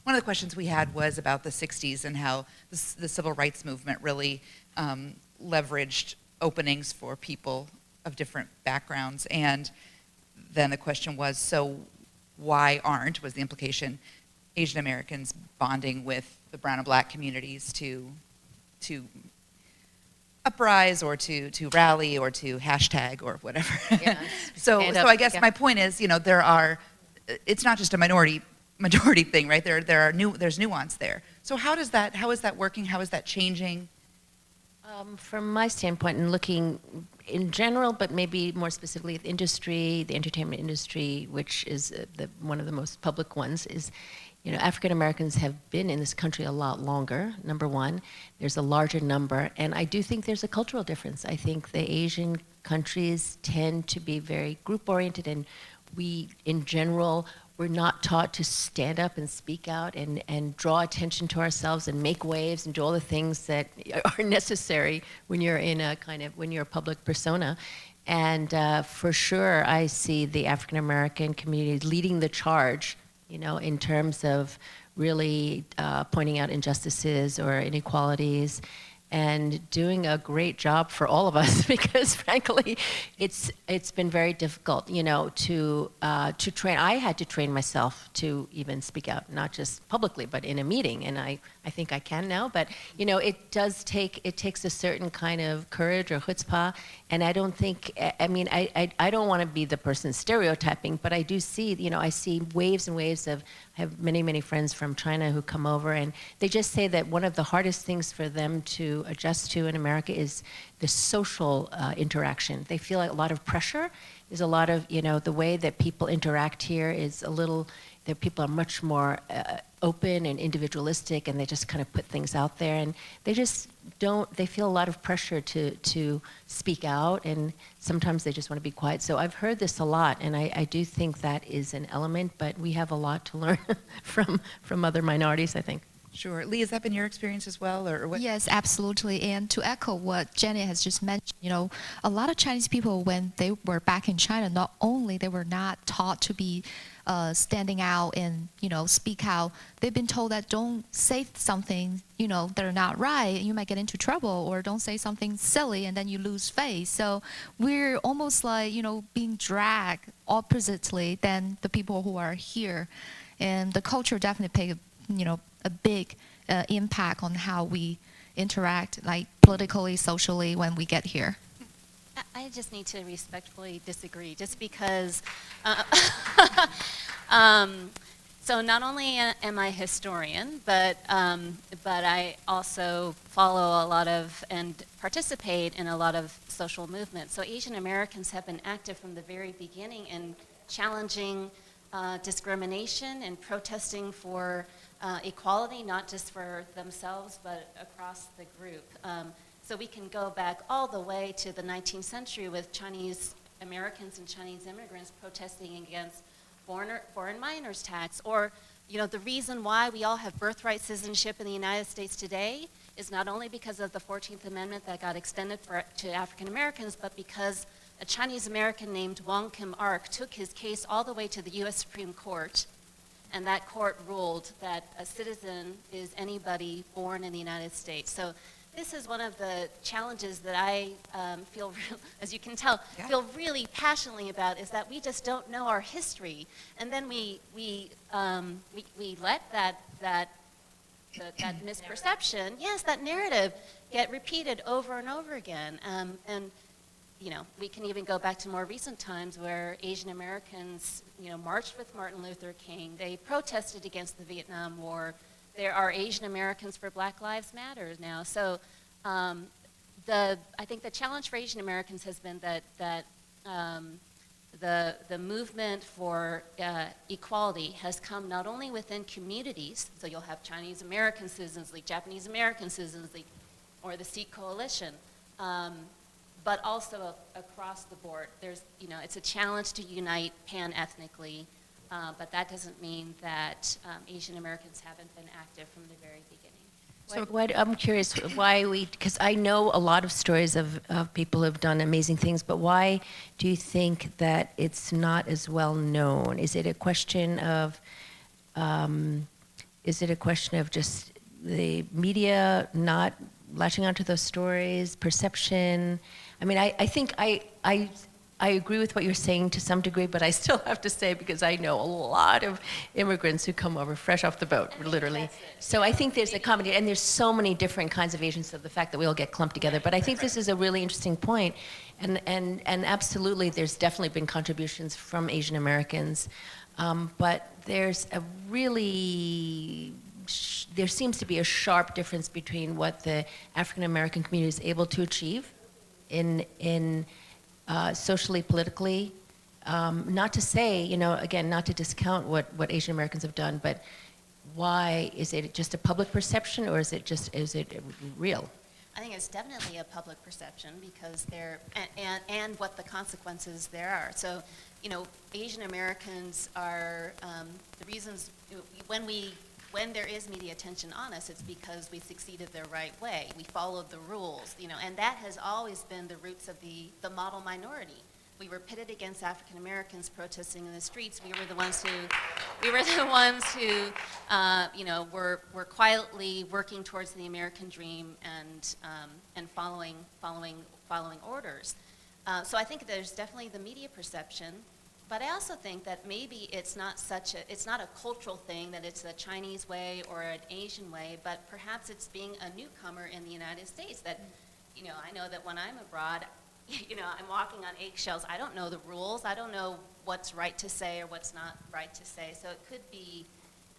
one of the questions we had was about the 60s and how the civil rights movement really leveraged openings for people of different backgrounds. And then the question was, so why aren't, was the implication, Asian Americans bonding with the brown and black communities to uprise or to rally or to hashtag or whatever. Yes. So I guess my point is, it's not just a majority thing, right? There's nuance there. So how is that working? How is that changing? From my standpoint, and looking in general, but maybe more specifically at the industry, the entertainment industry, which is one of the most public ones, is, African Americans have been in this country a lot longer, number one. There's a larger number, and I do think there's a cultural difference. I think the Asian countries tend to be very group-oriented, and we, in general, we're not taught to stand up and speak out and draw attention to ourselves and make waves and do all the things that are necessary when you're in when you're a public persona. And for sure, I see the African American community leading the charge, in terms of really pointing out injustices or inequalities, and doing a great job for all of us, because frankly, it's been very difficult, to train. I had to train myself to even speak out, not just publicly, but in a meeting, and I think I can now. But it takes a certain kind of courage or chutzpah, and I don't think. I don't want to be the person stereotyping, but I do see, I see waves and waves of. I have many friends from China who come over, and they just say that one of the hardest things for them to adjust to in America is the social interaction. They feel like a lot of pressure. There's a lot of, the way that people interact here is a little, that people are much more open and individualistic, and they just kind of put things out there, and they just they feel a lot of pressure to speak out, and sometimes they just want to be quiet. So I've heard this a lot, and I do think that is an element, but we have a lot to learn from other minorities, I think. Sure. Lee, has that been your experience as well, or what? Yes, absolutely. And to echo what Jenny has just mentioned, a lot of Chinese people, when they were back in China, not only they were not taught to be standing out and, speak out, they've been told that don't say something, that are not right, and you might get into trouble, or don't say something silly and then you lose face. So we're almost like, being dragged oppositely than the people who are here. And the culture definitely played, a big impact on how we interact, like politically, socially, when we get here. I just need to respectfully disagree, just because. So not only am I a historian, but I also follow a lot of and participate in a lot of social movements. So Asian Americans have been active from the very beginning in challenging discrimination and protesting for equality, not just for themselves, but across the group. So we can go back all the way to the 19th century with Chinese Americans and Chinese immigrants protesting against foreign miners tax, or the reason why we all have birthright citizenship in the United States today is not only because of the 14th Amendment that got extended to African Americans, but because a Chinese American named Wong Kim Ark took his case all the way to the U.S. Supreme Court, and that court ruled that a citizen is anybody born in the United States. So this is one of the challenges that I feel, as you can tell, feel really passionately about, is that we just don't know our history, and then we let that misperception, that narrative, get repeated over and over again. And we can even go back to more recent times where Asian Americans, marched with Martin Luther King. They protested against the Vietnam War. There are Asian Americans for Black Lives Matter now. So I think the challenge for Asian Americans has been that the movement for equality has come not only within communities, so you'll have Chinese American Citizens League, Japanese American Citizens League, or the Sikh Coalition, but also across the board. There's, it's a challenge to unite pan-ethnically, but that doesn't mean that Asian Americans haven't been active from the very beginning. So I'm curious why because I know a lot of stories of people who have done amazing things, but why do you think that it's not as well known? Is it a question of, Is it a question of just the media not latching onto those stories, perception? I mean, I think I agree with what you're saying to some degree, but I still have to say, because I know a lot of immigrants who come over fresh off the boat, literally. So I think there's a comedy, and there's so many different kinds of Asians, so the fact that we all get clumped together. But I think this is a really interesting point, and absolutely, there's definitely been contributions from Asian Americans, but there's a really there seems to be a sharp difference between what the African American community is able to achieve in socially, politically. Not to say, you know, again, not to discount what Asian Americans have done, but why is it just a public perception, or is it real? I think it's definitely a public perception because and what the consequences there are. So, you know, Asian Americans are the reasons when there is media attention on us, it's because we succeeded the right way. We followed the rules, you know, and that has always been the roots of the model minority. We were pitted against African Americans protesting in the streets. We were the ones who, you know, were quietly working towards the American dream and following orders. So I think there's definitely the media perception. But I also think that maybe it's not a cultural thing, that it's a Chinese way or an Asian way, but perhaps it's being a newcomer in the United States that, you know, I know that when I'm abroad, you know, I'm walking on eggshells. I don't know the rules. I don't know what's right to say or what's not right to say. So it could be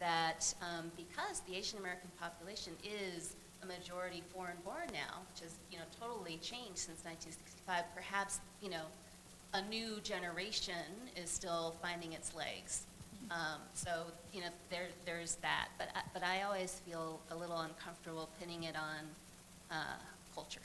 that because the Asian American population is a majority foreign-born now, which has, you know, totally changed since 1965, perhaps, you know, a new generation is still finding its legs. So, you know, there's that. But I always feel a little uncomfortable pinning it on culture.